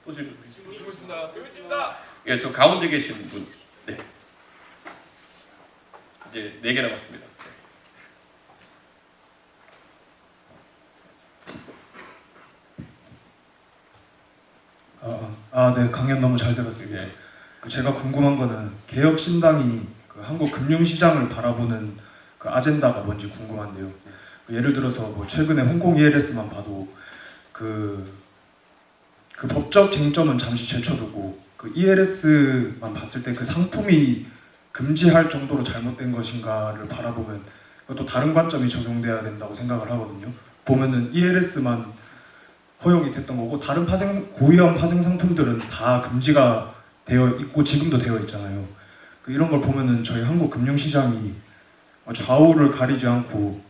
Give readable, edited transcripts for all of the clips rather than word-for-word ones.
또 질문 있습니다. 예, 저 가운데 계신 분. 네. 이제 4개 남았습니다. 네, 강연 너무 잘 들었습니다. 네. 제가 궁금한 거는 개혁신당이 그 한국 금융시장을 바라보는 그 아젠다가 뭔지 궁금한데요. 예를 들어서 뭐 최근에 홍콩 ELS만 봐도 그 법적 쟁점은 잠시 제쳐두고 그 ELS만 봤을 때 그 상품이 금지할 정도로 잘못된 것인가를 바라보면 그것도 다른 관점이 적용돼야 된다고 생각을 하거든요. 보면은 ELS만 허용이 됐던 거고 다른 고위험 파생 상품들은 다 금지가 되어 있고 지금도 되어 있잖아요. 이런 걸 보면은 저희 한국 금융시장이 좌우를 가리지 않고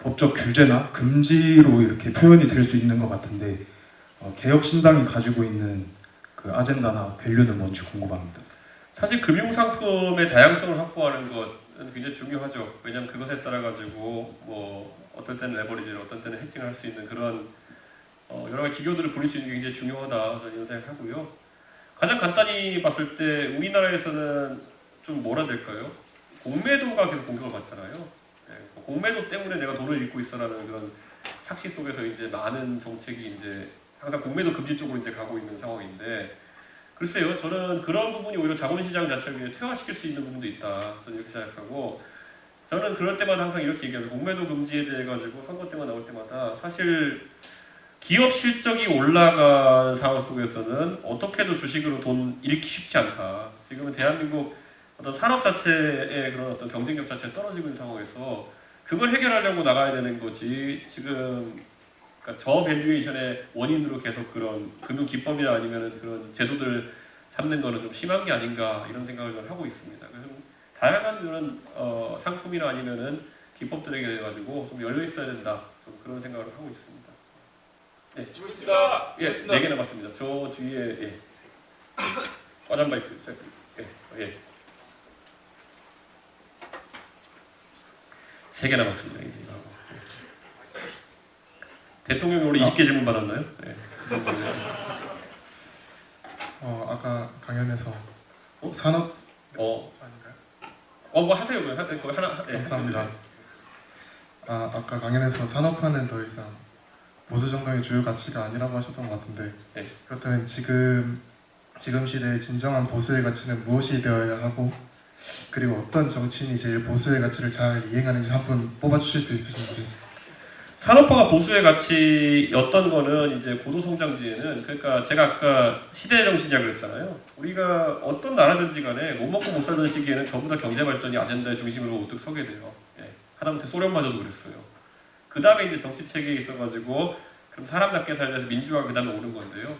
법적 규제나 금지로 이렇게 표현이 될 수 있는 것 같은데 개혁신당이 가지고 있는 그 아젠다나 밸류는 뭔지 궁금합니다. 사실 금융상품의 다양성을 확보하는 것은 굉장히 중요하죠. 왜냐하면 그것에 따라 가지고 뭐 어떤 때는 레버리지를 어떤 때는 해킹을 할 수 있는 그런 여러 가지 기교들을 부릴 수 있는 게 굉장히 중요하다 저는 생각하고요. 가장 간단히 봤을 때 우리나라에서는 좀 뭐라 될까요? 공매도가 계속 공격을 받잖아요. 네, 공매도 때문에 내가 돈을 잃고 있어라는 그런 착시 속에서 이제 많은 정책이 이제 항상 공매도 금지 쪽으로 이제 가고 있는 상황인데 글쎄요, 저는 그런 부분이 오히려 자본시장 자체를 퇴화시킬 수 있는 부분도 있다. 저는 이렇게 생각하고 저는 그럴 때마다 항상 이렇게 얘기합니다. 공매도 금지에 대해 가지고 선거 때만 나올 때마다 사실 기업 실적이 올라간 상황 속에서는 어떻게도 주식으로 돈 잃기 쉽지 않다. 지금은 대한민국 어떤 산업 자체의 그런 어떤 경쟁력 자체가 떨어지고 있는 상황에서 그걸 해결하려고 나가야 되는 거지. 지금 그러니까 저밸류에이션의 원인으로 계속 그런 금융 기법이나 아니면 그런 제도들 잡는 거는 좀 심한 게 아닌가 이런 생각을 저는 하고 있습니다. 그래서 다양한 그런 상품이나 아니면은 기법들에게 가지고 좀 열려 있어야 된다. 좀 그런 생각을 하고 있습니다. 네. 있습니다. 예, 4개 남았습니다. 저 뒤에 예. 과장 마이크. 예. 3개 남았습니다. 이제. 대통령이 원래 20개 질문 받았나요? 네. 아까 강연에서 산업 아닌가요? 뭐 하세요. 그거 하나. 네. 감사합니다. 아까 강연에서 산업화는 더 이상 보수 정당의 주요 가치가 아니라고 하셨던 것 같은데 네. 그렇다면 지금 시대의 진정한 보수의 가치는 무엇이 되어야 하고 그리고 어떤 정치인이 제일 보수의 가치를 잘 이행하는지 한 분 뽑아주실 수 있으신지. 산업화가 보수의 가치였던 거는 이제 고도성장지에는 그러니까 제가 아까 시대의 정신이라고 그랬잖아요. 우리가 어떤 나라든지 간에 못 먹고 못 살던 시기에는 전부 다 경제 발전이 아젠다의 중심으로 우뚝 서게 돼요. 예. 하다못해 소련마저도 그랬어요. 그 다음에 이제 정치 체계에 있어가지고 그럼 사람답게 살면서 민주화가 그 다음에 오는 건데요.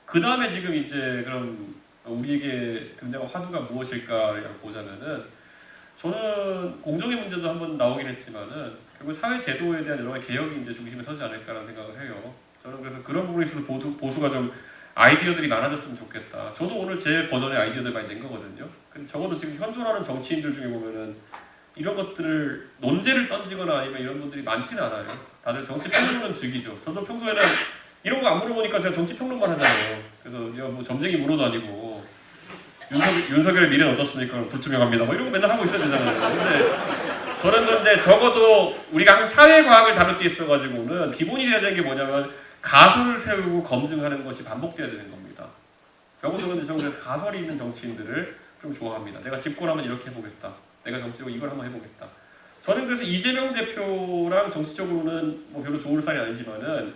그 다음에 지금 이제 그럼 우리에게 등장한 화두가 무엇일까를 보자면은 저는 공정의 문제도 한번 나오긴 했지만은 결국 사회 제도에 대한 여러 가지 개혁이 이제 중심에 서지 않을까라는 생각을 해요. 저는 그래서 그런 부분에 있어서 보수가 좀 아이디어들이 많아졌으면 좋겠다. 저도 오늘 제 버전의 아이디어들 많이 낸 거거든요. 근데 적어도 지금 현존하는 정치인들 중에 보면은 이런 것들을 논제를 던지거나 아니면 이런 분들이 많지는 않아요. 다들 정치 평론은 즐기죠. 저도 평소에는 이런 거 안 물어보니까 제가 정치 평론만 하잖아요. 그래서 뭐 점쟁이 물어도 아니고 윤석열 미래는 어떻습니까? 불투명합니다. 뭐 이런 거 맨날 하고 있어야 되잖아요. 근데 적어도 우리가 항상 사회과학을 다룰 때 있어가지고는 기본이 돼야 되는 게 뭐냐면 가설을 세우고 검증하는 것이 반복돼야 되는 겁니다. 적어도 근데 저는 가설이 있는 정치인들을 좀 좋아합니다. 내가 집권하면 이렇게 해보겠다. 내가 정치적으로 이걸 한번 해보겠다. 저는 그래서 이재명 대표랑 정치적으로는 뭐 별로 좋은 사람이 아니지만은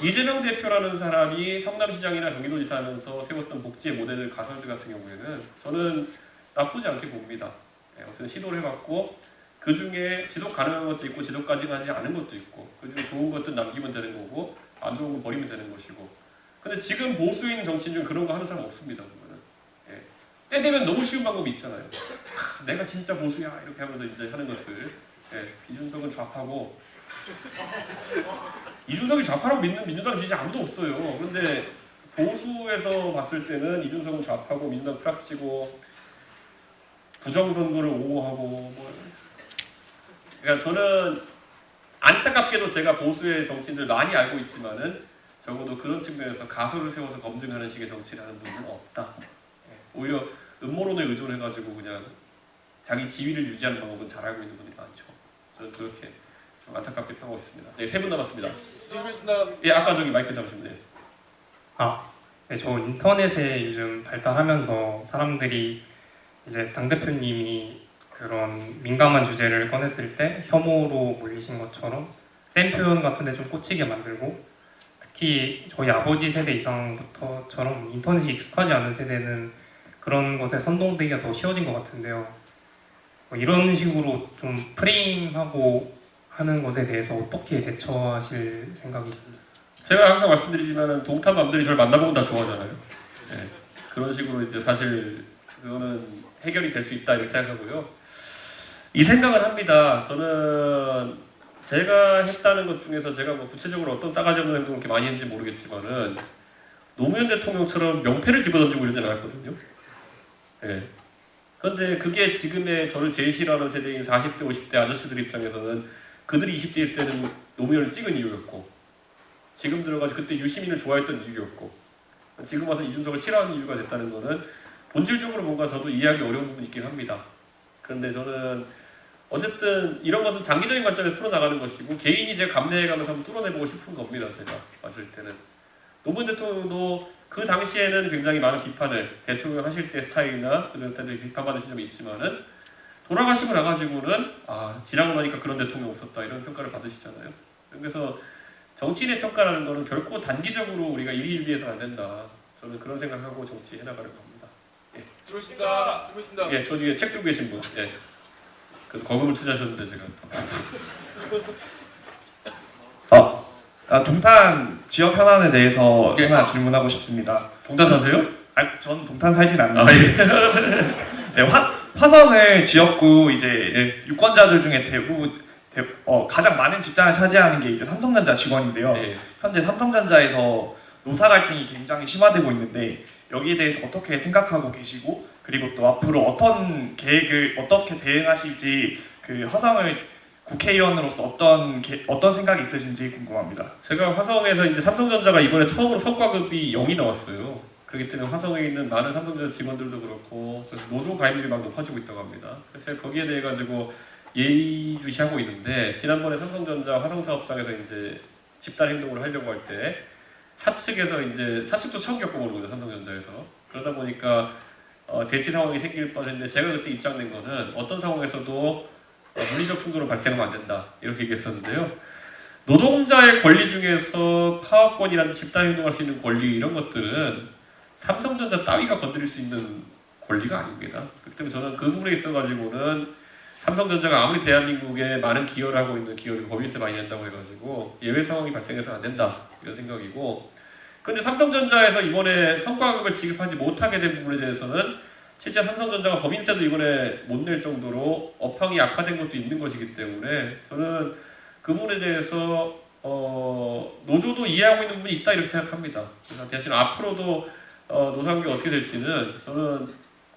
이재명 대표라는 사람이 성남시장이나 경기도지사 하면서 세웠던 복지의 모델 가설들 같은 경우에는 저는 나쁘지 않게 봅니다. 어쨌든 시도를 해봤고 그 중에 지속 가능한 것도 있고 지속 가능하지 않은 것도 있고 그 중에 좋은 것도 남기면 되는 거고 안 좋은 건 버리면 되는 것이고 근데 지금 보수인 정치인 중 그런 거 하는 사람 없습니다. 때 되면 너무 쉬운 방법이 있잖아요. 내가 진짜 보수야 이렇게 하면서 이제 하는 것들. 이준석은 좌파고 이준석이 좌파라고 믿는 민주당 지지 아무도 없어요. 그런데 보수에서 봤을 때는 이준석은 좌파고 민주당 프락치고 부정선거를 옹호하고 뭐 그러니까 저는 안타깝게도 제가 보수의 정치인들 많이 알고 있지만은 적어도 그런 측면에서 가설을 세워서 검증하는 식의 정치를 하는 분은 없다. 오히려 음모론에 의존해가지고 그냥 자기 지위를 유지하는 방법은 잘 알고 있는 분들이 많죠. 저는 그렇게 좀 안타깝게 평하고 있습니다. 네, 3분 남았습니다. 예, 아까 저기 마이크 잡으시면 돼요. 네, 저 인터넷에 요즘 발달하면서 사람들이 이제 당대표님이 그런 민감한 주제를 꺼냈을 때 혐오로 몰리신 것처럼 센 표현 같은 데 좀 꽂히게 만들고, 특히 저희 아버지 세대 이상부터처럼 인터넷이 익숙하지 않은 세대는 그런 것에 선동되기가 더 쉬워진 것 같은데요. 이런 식으로 좀 프레임하고 하는 것에 대해서 어떻게 대처하실 생각이 있습니까? 제가 항상 말씀드리지만 동탑남들이 저를 만나보면 다 좋아하잖아요. 예, 그런 식으로 이제 사실 그거는 해결이 될 수 있다 이렇게 생각하고요. 이 생각을 합니다. 저는 제가 했다는 것 중에서 제가 뭐 구체적으로 어떤 싸가지 없는 행동을 이렇게 많이 했는지 모르겠지만은 노무현 대통령처럼 명패를 집어던지고 이러진 않았거든요. 예. 그런데 그게 지금의 저를 제일 싫어하는 세대인 40대, 50대 아저씨들 입장에서는 그들이 20대 있을 때는 노무현을 찍은 이유였고, 지금 들어가서 그때 유시민을 좋아했던 이유였고, 지금 와서 이준석을 싫어하는 이유가 됐다는 것은 본질적으로 뭔가 저도 이해하기 어려운 부분이 있긴 합니다. 그런데 저는 어쨌든 이런 것은 장기적인 관점에서 풀어나가는 것이고, 개인이 제가 감내해가면서 한번 뚫어내보고 싶은 겁니다. 제가 봤을 때는 노무현 대통령도 그 당시에는 굉장히 많은 비판을 대통령 하실 때 스타일이나 그런 스타일들이 비판받으신 점이 있지만은 돌아가시고 나가지고는 지나고 나니까 그런 대통령 없었다 이런 평가를 받으시잖아요. 그래서 정치인의 평가라는 것은 결코 단기적으로 우리가 일희일비해서는 안 된다. 저는 그런 생각하고 정치해 나가려고 합니다. 예. 들어오십니다. 들어오십니다. 예, 저 뒤에 책 들고 계신 분. 예. 그래서 거금을 투자하셨는데 제가. 동탄 지역 현안에 대해서 예. 하나 질문하고 싶습니다. 동탄 사세요? 전 동탄 살진 아, 않는데 예. 네, 화성을 지역구 이제 유권자들 중에 가장 많은 직장을 차지하는 게 이제 삼성전자 직원인데요. 예. 현재 삼성전자에서 노사 갈등이 굉장히 심화되고 있는데 여기에 대해서 어떻게 생각하고 계시고, 그리고 또 앞으로 어떤 계획을 어떻게 대응하실지, 그 화성을 국회의원으로서 어떤 생각이 있으신지 궁금합니다. 제가 화성에서 이제 삼성전자가 이번에 처음으로 성과급이 0이 나왔어요. 그렇기 때문에 화성에 있는 많은 삼성전자 직원들도 그렇고 그래서 노조 가입률이 막 높아지고 있다고 합니다. 그래서 제가 거기에 대해 가지고 예의주시하고 있는데, 지난번에 삼성전자 화성사업장에서 이제 집단 행동을 하려고 할 때 사측에서 이제 사측도 처음 겪어보는 거죠, 삼성전자에서. 그러다 보니까 대치 상황이 생길 뻔했는데, 제가 그때 입장낸 거는 어떤 상황에서도 물리적 충돌은 발생하면 안 된다 이렇게 얘기했었는데요. 노동자의 권리 중에서 파업권이라는 집단 행동할 수 있는 권리, 이런 것들은 삼성전자 따위가 건드릴 수 있는 권리가 아닙니다. 그렇기 때문에 저는 그 부분에 있어가지고는 삼성전자가 아무리 대한민국에 많은 기여를 하고 있는 기업이 법인세 많이 낸다고 해가지고 예외 상황이 발생해서는 안 된다 이런 생각이고, 그런데 삼성전자에서 이번에 성과급을 지급하지 못하게 된 부분에 대해서는 실제 삼성전자가 법인세도 이번에 못 낼 정도로 업황이 악화된 것도 있는 것이기 때문에 저는 그 부분에 대해서 노조도 이해하고 있는 부분이 있다 이렇게 생각합니다. 그래서 대신 앞으로도 노사관계 어떻게 될지는 저는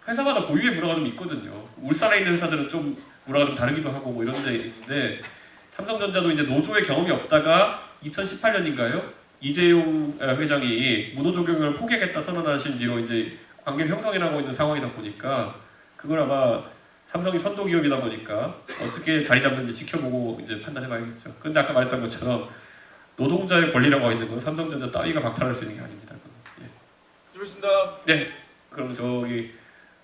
회사마다 고유의 문화가 좀 있거든요. 울산에 있는 회사들은 좀 문화가 좀 다르기도 하고 뭐 이런 데 있는데, 삼성전자도 이제 노조의 경험이 없다가 2018년인가요? 이재용 회장이 무노조경영을 포기하겠다 선언하신 뒤로 이제 관계를 형성해 나가고 있는 상황이다 보니까, 그걸 아마 삼성이 선도 기업이다 보니까 어떻게 자리 잡는지 지켜보고 이제 판단해 봐야겠죠. 근데 아까 말했던 것처럼 노동자의 권리라고 있는 건 삼성전자 따위가 박탈할 수 있는 게 아닙니다. 예. 들어오십니다. 네. 그럼 저기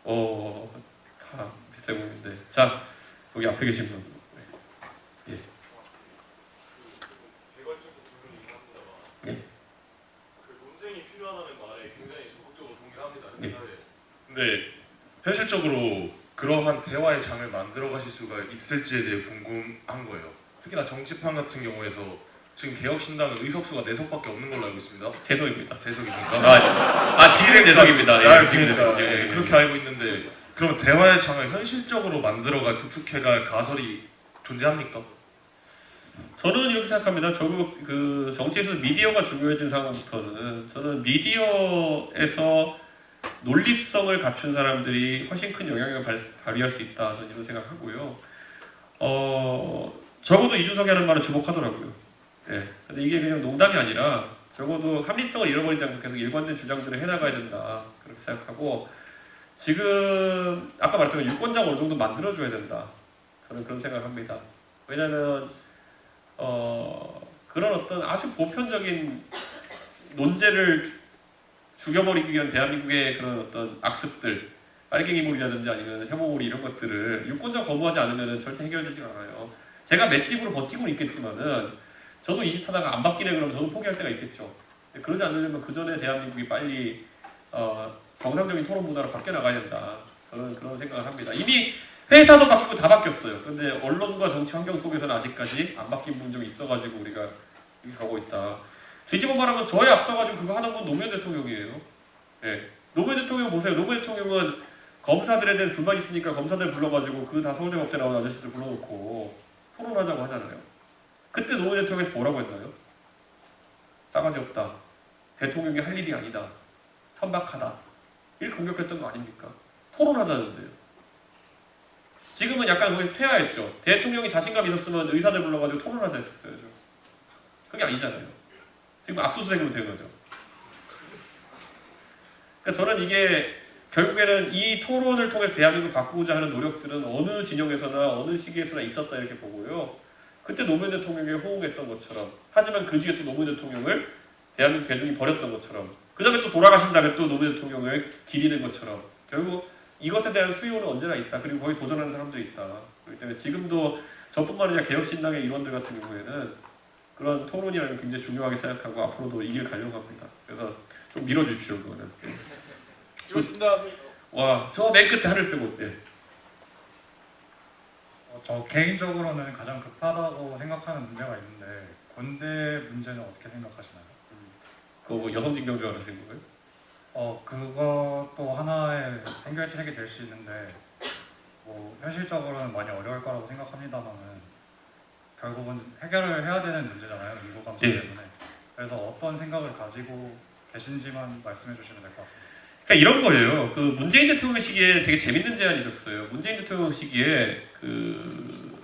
다 비슷해 보이는데, 자 여기 앞에 계신 분. 예. 개괄적으로 질문이긴 합니다만, 네. 그 논쟁이 필요하다는 말에 굉장히 적극적으로 동의합니다. 네. 근데 현실적으로 그러한 대화의 장을 만들어 가실 수가 있을지에 대해 궁금한 거예요. 특히나 정치판 같은 경우에서 지금 개혁신당은 의석수가 4석밖에 없는 걸로 알고 있습니다. 재석입니다. 재석입니까? 지금 재석입니다. 그러니까 그렇게 알고 있는데, 그럼 대화의 장을 현실적으로 만들어갈, 구축해갈 가설이 존재합니까? 저는 이렇게 생각합니다. 결국 그 정치에서 미디어가 중요해진 상황부터는 저는 미디어에서 논리성을 갖춘 사람들이 훨씬 큰 영향력을 발휘할 수 있다. 저는 이런 생각하고요. 적어도 이준석이 하는 말은 주목하더라고요. 예. 근데 이게 그냥 농담이 아니라 적어도 합리성을 잃어버리지 않고 계속 일관된 주장들을 해나가야 된다. 그렇게 생각하고 지금 아까 말했던 유권자가 어느 정도 만들어줘야 된다. 저는 그런 생각을 합니다. 왜냐하면 그런 어떤 아주 보편적인 논제를 죽여버리기 위한 대한민국의 그런 어떤 악습들, 빨갱이몰이라든지 아니면 혐오몰이 이런 것들을 유권자 거부하지 않으면 절대 해결되지 않아요. 제가 맷집으로 버티고는 있겠지만은 저도 이 짓 하다가 안 바뀌네 그러면 저도 포기할 때가 있겠죠. 그러지 않으려면 그 전에 대한민국이 빨리 정상적인 토론 문화로 바뀌어 나가야 된다. 저는 그런 생각을 합니다. 이미 회사도 바뀌고 다 바뀌었어요. 근데 언론과 정치 환경 속에서는 아직까지 안 바뀐 부분이 좀 있어가지고 우리가 이렇게 가고 있다. 뒤집어 말하면 저에 앞서가지고 그거 하는 건 노무현 대통령이에요. 네. 노무현 대통령 보세요. 노무현 대통령은 검사들에 대한 불만 있으니까 검사들 불러가지고 그 다 서울대법대 나온 아저씨들 불러놓고 토론하자고 하잖아요. 그때 노무현 대통령이 뭐라고 했나요? 싸가지 없다. 대통령이 할 일이 아니다. 천박하다. 이렇게 공격했던 거 아닙니까? 토론하자는데요. 지금은 약간 거기 퇴화했죠. 대통령이 자신감 있었으면 의사들 불러가지고 토론하자 했었어요. 그게 아니잖아요. 지금 압수수색으로 된 거죠. 그러니까 저는 이게 결국에는 이 토론을 통해서 대한민국을 바꾸고자 하는 노력들은 어느 진영에서나 어느 시기에서나 있었다 이렇게 보고요. 그때 노무현 대통령이 호응했던 것처럼 하지만 그 뒤에 또 노무현 대통령을 대한민국 대중이 버렸던 것처럼 그 다음에 또 돌아가신 다음에 또 노무현 대통령을 기리는 것처럼 결국 이것에 대한 수요는 언제나 있다. 그리고 거기 도전하는 사람도 있다. 그렇기 때문에 지금도 저뿐만 아니라 개혁신당의 일원들 같은 경우에는 그런 토론이라는 걸 굉장히 중요하게 생각하고 앞으로도 이 길 가려고 합니다. 그래서 좀 밀어주십시오. 그거는. 수고했습니다. 와, 저 맨 끝에 하늘 쓰고 어때? 저 개인적으로는 가장 급하다고 생각하는 문제가 있는데 군대 문제는 어떻게 생각하시나요? 그거 뭐 여성 징병제가 하시는 거예요? 그것도 하나의 해결책이 될 수 있는데 뭐 현실적으로는 많이 어려울 거라고 생각합니다만은 결국은 해결을 해야 되는 문제잖아요. 인구 감소 예. 때문에. 그래서 어떤 생각을 가지고 계신지만 말씀해 주시면 될 것 같습니다. 그러니까 이런 거예요. 그 문재인 대통령 시기에 되게 재밌는 제안이 있었어요. 문재인 대통령 시기에 그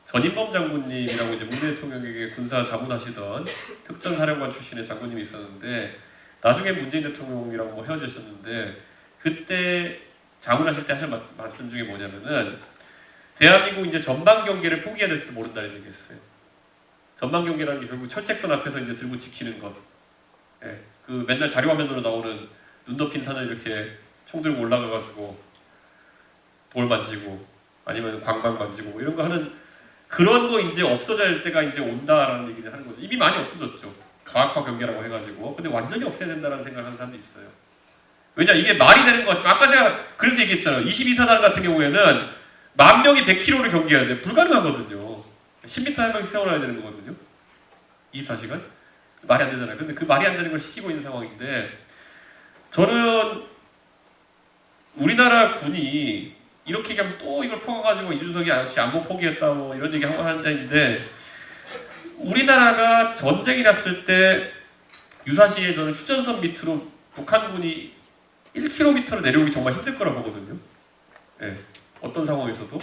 전인범 장군님이라고 이제 문재인 대통령에게 군사 자문하시던 특전사령관 출신의 장군님이 있었는데 나중에 문재인 대통령이랑 뭐 헤어지셨는데 그때 자문하실 때 하신 말씀 중에 뭐냐면은 대한민국 이제 전방 경계를 포기해야 될지도 모른다는 얘기했어요. 전방 경계라는 게 결국 철책선 앞에서 이제 들고 지키는 것. 예, 그 맨날 자료화면으로 나오는 눈 덮인 산을 이렇게 총 들고 올라가가지고 돌 만지고 아니면 광방 만지고 이런 거 하는 그런 거 이제 없어져야 할 때가 이제 온다라는 얘기를 하는 거죠. 이미 많이 없어졌죠. 과학화 경계라고 해가지고. 근데 완전히 없애야 된다는 생각을 하는 사람도 있어요. 왜냐 이게 말이 되는 것 같죠. 아까 제가 그래서 얘기했잖아요. 22사단 같은 경우에는 10,000명이 100km를 경계해야 돼. 불가능하거든요. 10m 한 명씩 세워놔야 되는 거거든요. 24시간? 말이 안 되잖아요. 근데 그 말이 안 되는 걸 시키고 있는 상황인데 저는 우리나라 군이 이렇게 얘기하면 또 이걸 퍼가지고 이준석이 역시 안보 포기했다 뭐 이런 얘기 하고 하는 데인데 우리나라가 전쟁이 났을 때 유사시에 저는 휴전선 밑으로 북한군이 1km를 내려오기 정말 힘들 거라 보거든요. 네. 어떤 상황에서도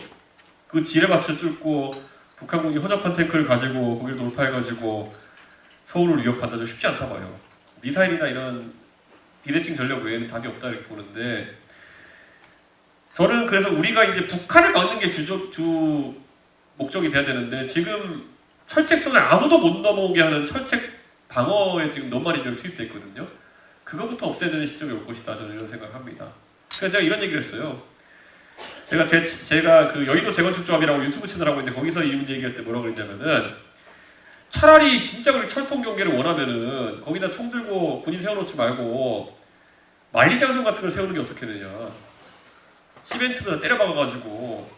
그 지뢰밭을 뚫고 북한군이 허접한 탱크를 가지고 거기를 돌파해가지고 서울을 위협한다 좀 쉽지 않다 봐요. 미사일이나 이런 비대칭 전력 외에는 답이 없다 이렇게 보는데 저는 그래서 우리가 이제 북한을 막는 게 주 목적이 돼야 되는데 지금 철책선을 아무도 못 넘어오게 하는 철책 방어에 지금 너무 많이 투입돼 있거든요. 그거부터 없애야 되는 시점이 올 것이다 저는 이런 생각을 합니다. 그래서 제가 이런 얘기를 했어요. 제가 그 여의도 재건축조합이라고 유튜브 채널 하고 있는데 거기서 이 문제 얘기할 때 뭐라고 그랬냐면은 차라리 진짜 그렇게 철통 경계를 원하면은 거기다 총 들고 군인 세워놓지 말고 만리장성 같은 걸 세우는 게 어떻게 되냐. 시멘트도 때려 박아가지고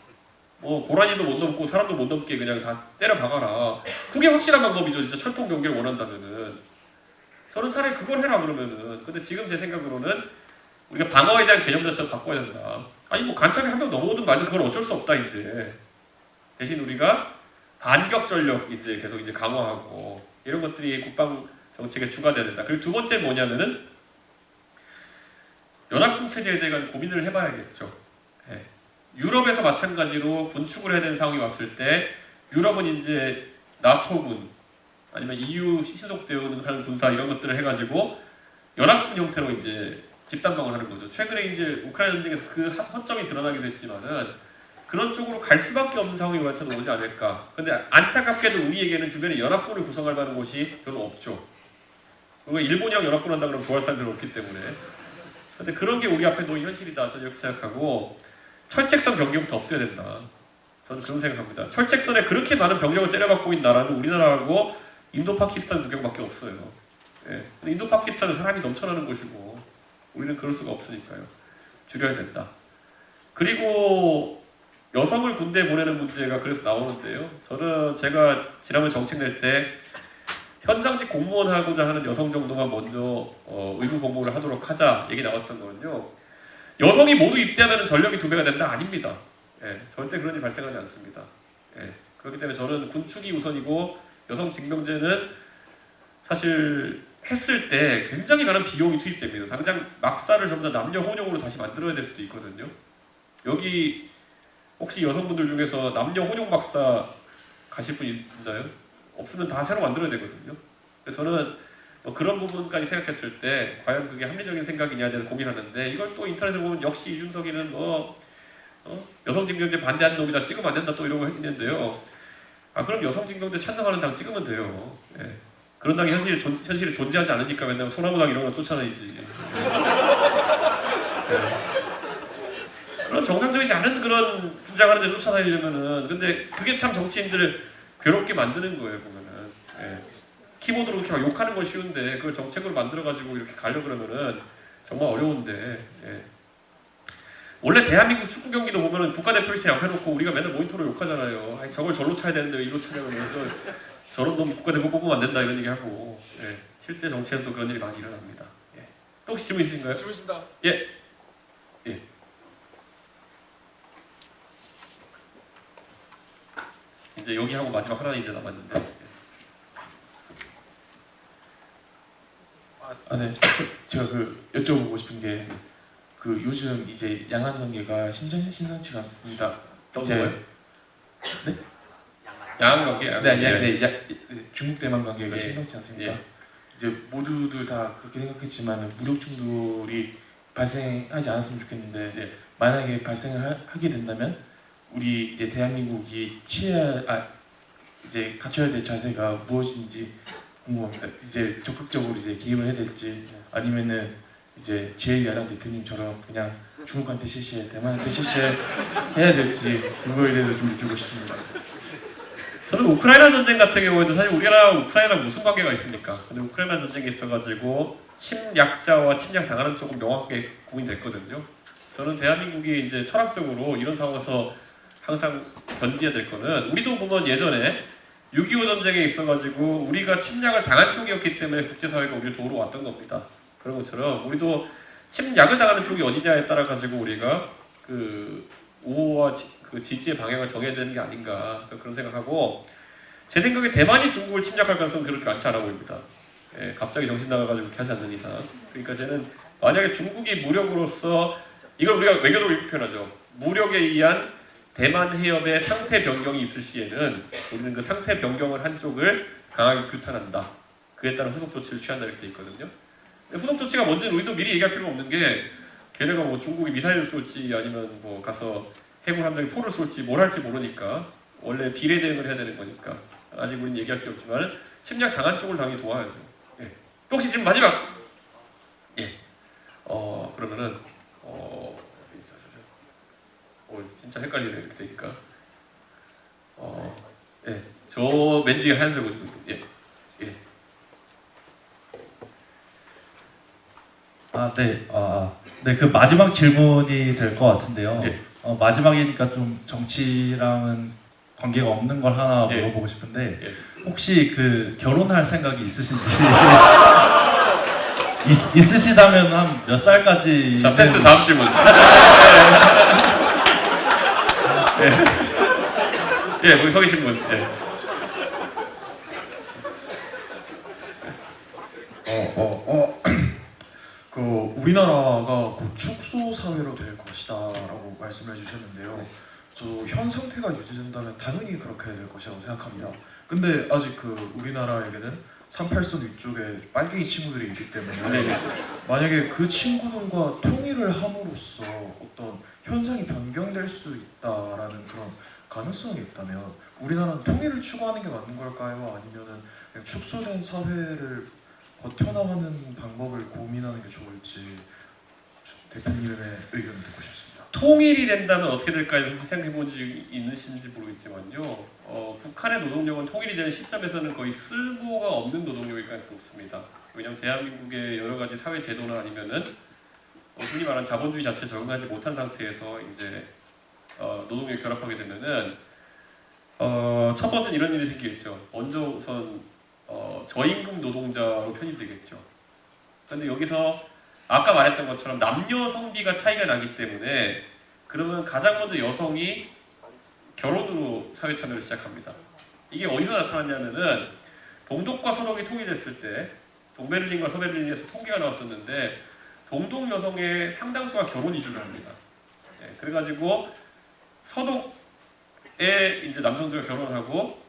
뭐 고라니도 못 넘고 사람도 못 넘게 그냥 다 때려 박아라. 그게 확실한 방법이죠. 진짜 철통 경계를 원한다면은. 저는 차라리 그걸 해라 그러면은. 근데 지금 제 생각으로는 우리가 방어에 대한 개념 자체를 바꿔야 된다. 아니 뭐 간첩이 한 명 넘어오든 말든 그건 어쩔 수 없다 이제. 대신 우리가 반격 전력 이제 계속 이제 강화하고 이런 것들이 국방 정책의 주가 돼야 된다. 그리고 두 번째 뭐냐면은 연합군 체제에 대한 고민을 해봐야겠죠. 네. 유럽에서 마찬가지로 군축을 해야 되는 상황이 왔을 때 유럽은 이제 나토군 아니면 EU 신속대응 하는 군사 이런 것들을 해가지고 연합군 형태로 이제 집단방을 하는 거죠. 최근에 이제 우크라이나 전쟁에서 그 허점이 드러나기도 했지만은 그런 쪽으로 갈 수밖에 없는 상황이 우리한테는 오지 않을까. 근데 안타깝게도 우리에게는 주변에 연합군을 구성할 만한 곳이 별로 없죠. 그리고 일본이랑 연합군 한다 그러면 좋아할 사람들은 없기 때문에. 근데 그런 게 우리 앞에 놓인 현실이다. 저는 이렇게 생각하고 철책선 병력부터 없애야 된다. 저는 그런 생각합니다. 철책선에 그렇게 많은 병력을 때려박고 있는 나라는 우리나라하고 인도 파키스탄 두 개밖에 없어요. 예. 근데 인도 파키스탄은 사람이 넘쳐나는 곳이고 우리는 그럴 수가 없으니까요. 줄여야 된다. 그리고 여성을 군대에 보내는 문제가 그래서 나오는데요. 저는 제가 지난번 정책 낼 때 현장직 공무원 하고자 하는 여성 정도만 먼저 의무 복무를 하도록 하자 얘기 나왔던 거는요. 여성이 모두 입대하면 전력이 2배가 된다? 아닙니다. 예, 절대 그런 일이 발생하지 않습니다. 예, 그렇기 때문에 저는 군축이 우선이고 여성 징병제는 사실 했을 때 굉장히 많은 비용이 투입됩니다. 당장 막사를 전부 다 남녀 혼용으로 다시 만들어야 될 수도 있거든요. 여기 혹시 여성분들 중에서 남녀 혼용 막사 가실 분 있나요? 없으면 다 새로 만들어야 되거든요. 그래서 저는 뭐 그런 부분까지 생각했을 때 과연 그게 합리적인 생각이냐에 대해서 고민하는데 이걸 또 인터넷에 보면 역시 이준석이는 여성 징병제 반대하는 놈이다 찍으면 안 된다 또 이러고 했는데요. 아 그럼 여성 징병제 찬성하는 당 찍으면 돼요. 예. 그런 당이 현실에 존재하지 않으니까 맨날 소나무당 이런 거 쫓아다니지. 예. 그런 정상적이지 않은 그런 주장하는 데 쫓아다니려면은 근데 그게 참 정치인들을 괴롭게 만드는 거예요 보면은. 예. 키보드로 이렇게 막 욕하는 건 쉬운데 그걸 정책으로 만들어가지고 이렇게 가려 그러면은 정말 어려운데. 예. 원래 대한민국 축구 경기도 보면은 국가대표팀 앞에 놓고 우리가 맨날 모니터로 욕하잖아요. 아니, 저걸 절로 차야 되는데 왜 이로 차냐고 그러면서 저런 놈 국가대표 뽑으면 안 된다 이런 얘기 하고. 예. 실제 정치에는 또 그런 일이 많이 일어납니다. 예. 또 혹시 질문 있으신가요? 질문 있습니다. 예. 예. 이제 여기 하고 마지막 하나 이제 남았는데. 네. 제가 여쭤보고 싶은 게 요즘 이제 양안 관계가 심상치가 않습니다. 뭐요? 네? 양안 관계? 네, 중국 대만 관계가 예. 심상치 않습니다. 예. 이제 모두들 다 그렇게 생각했지만 무력 충돌이 발생하지 않았으면 좋겠는데 예. 만약에 발생하게 된다면 우리 이제 대한민국이 이제 갖춰야 될 자세가 무엇인지 궁금합니다. 이제 적극적으로 이제 기입을 해야 될지 아니면은 이제 제2야당 대표님처럼 그냥 중국한테 실시해 대만한테 실시해야 될지 그거에 대해서 좀 여쭈고 싶습니다. 저는 우크라이나 전쟁 같은 경우에도 사실 우리나라랑 우크라이나랑 무슨 관계가 있습니까? 근데 우크라이나 전쟁이 있어가지고 침략자와 침략 당하는 쪽은 명확하게 구분됐거든요. 저는 대한민국이 이제 철학적으로 이런 상황에서 항상 견디어야 될 거는 우리도 보면 예전에 6.25 전쟁에 있어가지고 우리가 침략을 당한 쪽이었기 때문에 국제사회가 우리를 도우러 왔던 겁니다. 그런 것처럼 우리도 침략을 당하는 쪽이 어디냐에 따라 가지고 우리가 그 우호와 그 지지의 방향을 정해야 되는 게 아닌가 그런 생각하고 제 생각에 대만이 중국을 침략할 가능성은 그렇게 많지 않아 보입니다. 예, 갑자기 정신 나가가지고 그렇게 하지 않는 이상. 그러니까 저는 만약에 중국이 무력으로서 이걸 우리가 외교적으로 이렇게 표현하죠. 무력에 의한 대만 해협의 상태 변경이 있을 시에는 우리는 그 상태 변경을 한 쪽을 강하게 규탄한다. 그에 따른 후속 조치를 취한다 이렇게 돼 있거든요. 후속 조치가 뭔지는 우리도 미리 얘기할 필요가 없는 게 걔네가 뭐 중국이 미사일을 쏠지 아니면 뭐 가서 해군 함정이 포를 쏠지 뭘 할지 모르니까 원래 비례 대응을 해야 되는 거니까 아직 우리는 얘기할 필요 없지만 침략 당한 쪽을 당연히 도와야죠. 예. 또 혹시 지금 마지막 예. 그러면은 진짜 헷갈리네 이렇게 되니까 예. 저 맨 뒤에 하얀색 옷 예. 예. 네, 그 마지막 질문이 될 것 같은데요. 예. 마지막이니까 좀 정치랑은 관계가 없는 걸 하나 예. 물어보고 싶은데 예. 혹시 그 결혼할 생각이 있으신지 있으시다면 한 몇 살까지? 자, 패스 다음 질문. 예, 거기 서 계신 분. 예. 우리나라가 곧 축소 사회로 될 것이다라고 말씀해 주셨는데요. 저 현 상태가 유지된다면 당연히 그렇게 될 것이라고 생각합니다. 근데 아직 그 우리나라에게는 38선 위쪽에 빨갱이 친구들이 있기 때문에 만약에 그 친구들과 통일을 함으로써 어떤 현상이 변경될 수 있다라는 그런 가능성이 있다면 우리나라는 통일을 추구하는 게 맞는 걸까요? 아니면은 그냥 축소된 사회를 버텨나가는 방법을 고민하는 게 좋을지 대표님의 의견을 듣고 싶습니다. 통일이 된다면 어떻게 될까요? 생각해 본 적이 있으신지 모르겠지만요. 북한의 노동력은 통일이 되는 시점에서는 거의 쓸모가 없는 노동력일 가능성이 높습니다. 왜냐하면 대한민국의 여러 가지 사회 제도나 아니면은 흔히 말하는 자본주의 자체에 적응하지 못한 상태에서 이제 노동력이 결합하게 되면은 첫 번째는 이런 일이 생기겠죠. 먼저 우선 저임금 노동자로 편입되겠죠. 그런데 여기서 아까 말했던 것처럼 남녀 성비가 차이가 나기 때문에 그러면 가장 먼저 여성이 결혼으로 사회 참여를 시작합니다. 이게 어디서 나타났냐면은 동독과 서독이 통일됐을 때 동베를린과 서베를린에서 통계가 나왔었는데 동독 여성의 상당수가 결혼 이주를 합니다. 그래가지고 서독의 이제 남성들과 결혼하고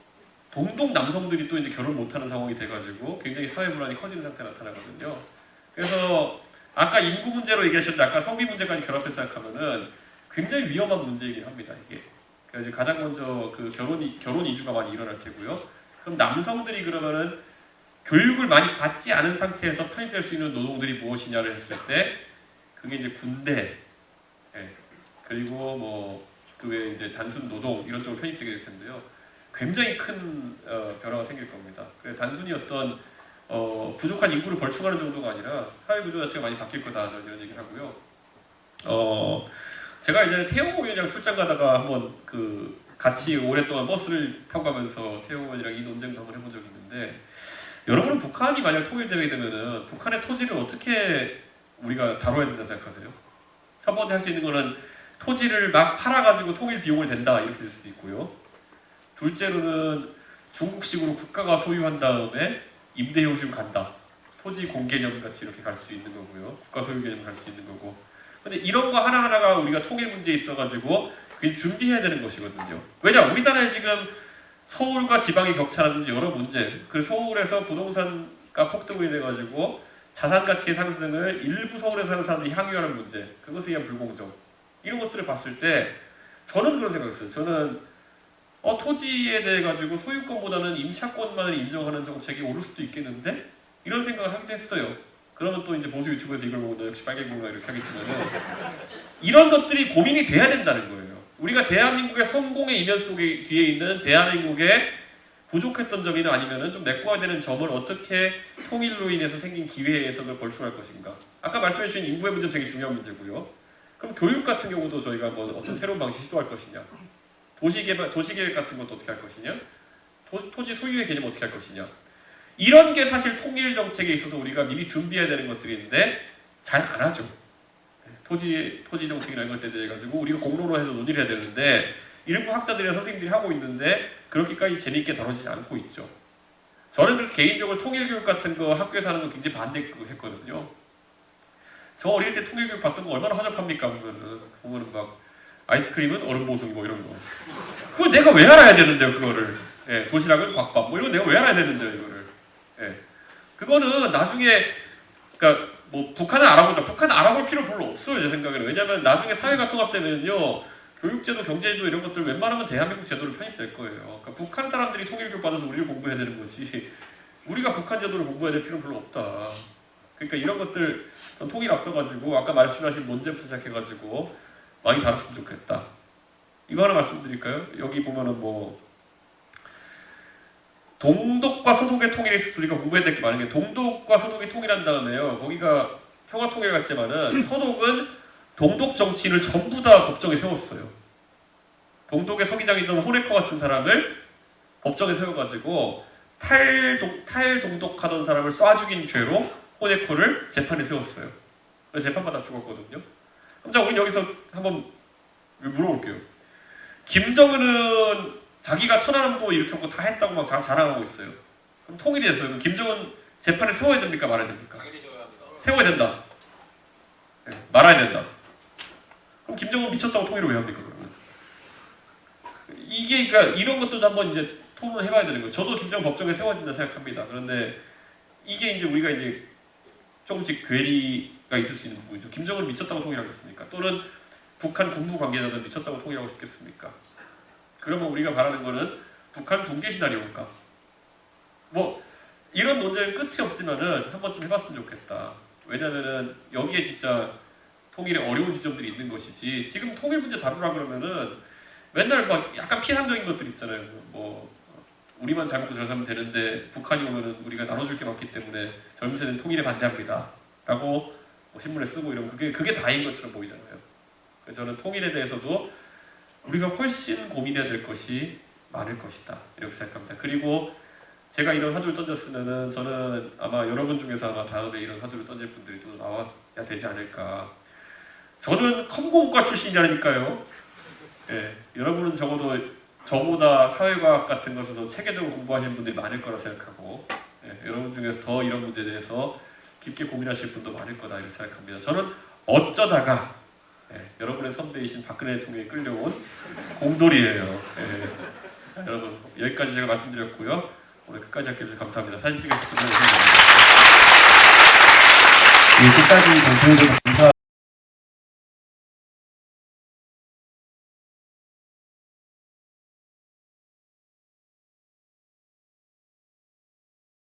동독 남성들이 또 이제 결혼 못하는 상황이 돼가지고 굉장히 사회 불안이 커지는 상태가 나타나거든요. 그래서 아까 인구 문제로 얘기하셨는데 아까 성비 문제까지 결합해서 생각하면은 굉장히 위험한 문제이긴 합니다. 이게. 그래서 가장 먼저 그 결혼 이주가 많이 일어날 테고요. 그럼 남성들이 그러면은 교육을 많이 받지 않은 상태에서 편입될 수 있는 노동들이 무엇이냐를 했을 때 그게 이제 군대, 그리고 뭐 그 외에 이제 단순 노동 이런 쪽으로 편입되게 될 텐데요. 굉장히 큰 변화가 생길 겁니다. 그래서 단순히 어떤 부족한 인구를 벌충하는 정도가 아니라 사회 구조 자체가 많이 바뀔 거다 이런 얘기를 하고요. 제가 이제 태용 의원이랑 출장 가다가 한번 그 같이 오랫동안 버스를 타고 가면서 태용 의원이랑 이 논쟁도 한번 해본 적이 있는데 여러분은 북한이 만약 통일되게 되면은 북한의 토지를 어떻게 우리가 다뤄야 된다고 생각하세요? 첫 번째 할 수 있는 거는 토지를 막 팔아가지고 통일 비용을 댄다 이렇게 될 수도 있고요. 둘째로는 중국식으로 국가가 소유한 다음에 임대 효식으로 간다. 토지 공개념 같이 이렇게 갈 수 있는 거고요. 국가 소유 개념 갈 수 있는 거고. 근데 이런 거 하나하나가 우리가 통일 문제에 있어가지고 그게 준비해야 되는 것이거든요. 왜냐? 우리나라에 지금 서울과 지방의 격차라든지 여러 문제, 그 서울에서 부동산가 폭등이 돼가지고 자산 가치의 상승을 일부 서울에 사는 사람들이 향유하는 문제, 그것에 의한 불공정, 이런 것들을 봤을 때 저는 그런 생각했어요. 저는 토지에 대해 가지고 소유권보다는 임차권만을 인정하는 정책이 옳을 수도 있겠는데 이런 생각을 하긴 했어요. 그러면 또 이제 보수 유튜브에서 이걸 보고 너 역시 빨갱이구나 이렇게 하겠지만은 이런 것들이 고민이 돼야 된다는 거예요. 우리가 대한민국의 성공의 이면 속에 뒤에 있는 대한민국의 부족했던 점이나 아니면은 좀 메꿔야 되는 점을 어떻게 통일로 인해서 생긴 기회에서 그걸 벌충할 것인가. 아까 말씀해 주신 인구의 문제 되게 중요한 문제고요. 그럼 교육 같은 경우도 저희가 뭐 어떤 새로운 방식 시도할 것이냐. 도시계획 같은 것도 어떻게 할 것이냐. 토지 소유의 개념 어떻게 할 것이냐. 이런 게 사실 통일 정책에 있어서 우리가 미리 준비해야 되는 것들인데 잘 안 하죠. 토지 정책이라는 것에 대해 가지고 우리가 공론화해서 논의를 해야 되는데 일부 학자들이나 선생님들이 하고 있는데 그렇게까지 재미있게 다뤄지지 않고 있죠. 저는 그래서 개인적으로 통일교육 같은 거 학교에서 하는 거 굉장히 반대했거든요. 저 어릴 때 통일교육 봤던 거 얼마나 허접합니까? 보면은 막 아이스크림은 얼음 보승 뭐 이런 거. 그거 내가 왜 알아야 되는데요, 그거를. 도시락은 곽밥 뭐 이런 거 내가 왜 알아야 되는데요, 이거를. 그거는 나중에 그러니까 뭐 북한을 알아보자. 북한은 알아볼 필요 별로 없어요, 제 생각에는. 왜냐하면 나중에 사회가 통합되면요, 교육제도, 경제제도 이런 것들 웬만하면 대한민국 제도로 편입될 거예요. 그러니까 북한 사람들이 통일교육 받아서 우리를 공부해야 되는 거지. 우리가 북한 제도를 공부해야 될 필요는 별로 없다. 그러니까 이런 것들 통일 앞서가지고 아까 말씀하신 논제부터 시작해가지고 많이 다뤘으면 좋겠다. 이거 하나 말씀드릴까요? 여기 보면은 뭐 동독과 서독의 통일이 있어서 우리가 공부해야 될 게 많은 게 동독과 서독이 통일한 다음에요. 거기가 평화통일 같지만은 서독은 동독 정치인을 전부 다 법정에 세웠어요. 동독의 서기장이던 호네커 같은 사람을 법정에 세워가지고 탈동독하던 사람을 쏴 죽인 죄로 호네커를 재판에 세웠어요. 그래서 재판받아 죽었거든요. 그럼 자, 우리 여기서 한번 물어볼게요. 김정은은 자기가 천안함도 일으켰고 다 했다고 막 자랑하고 있어요. 그럼 통일이 됐어요. 그럼 김정은 재판에 세워야 됩니까? 말아야 됩니까? 세워야 된다. 말아야 된다. 그럼 김정은 미쳤다고 통일을 왜 합니까? 그러면? 이게 그러니까 이런 것들도 한번 이제 토론해봐야 되는 거예요. 저도 김정 법정에 세워진다 생각합니다. 그런데 이게 이제 우리가 이제 조금씩 괴리가 있을 수 있는 부분이죠. 김정은 미쳤다고 통일하겠습니까? 또는 북한 군부 관계자들 미쳤다고 통일하고 싶겠습니까? 그러면 우리가 바라는 거는 북한 붕괴 시나리오일까? 뭐 이런 논쟁은 끝이 없지만은 한 번쯤 해봤으면 좋겠다. 왜냐면은 여기에 진짜 통일의 어려운 지점들이 있는 것이지 지금 통일 문제 다루라 그러면은 맨날 막 약간 피상적인 것들 있잖아요. 뭐 우리만 잘 먹고 잘 살면 되는데 북한이 오면은 우리가 나눠줄 게 많기 때문에 젊은 세대는 통일에 반대합니다. 라고 뭐 신문에 쓰고 이러면 그게 다인 것처럼 보이잖아요. 그래서 저는 통일에 대해서도 우리가 훨씬 고민해야 될 것이 많을 것이다. 이렇게 생각합니다. 그리고 제가 이런 화두를 던졌으면은 저는 아마 여러분 중에서 아마 다음에 이런 화두를 던질 분들이 또 나와야 되지 않을까. 저는 컴고국가 출신이라니까요. 예, 여러분은 적어도 저보다 사회과학 같은 것에서 체계적으로 공부하시는 분들이 많을 거라 생각하고 예, 여러분 중에서 더 이런 문제에 대해서 깊게 고민하실 분도 많을 거다 이렇게 생각합니다. 저는 어쩌다가 예, 여러분의 선배이신 박근혜 대통령이 끌려온 공돌이에요. 예, 여러분 여기까지 제가 말씀드렸고요. 오늘 끝까지 함께 해주셔서 감사합니다. 사진 찍으실 분들 감사합니다. 끝까지 방송해주셔서 감사합니다.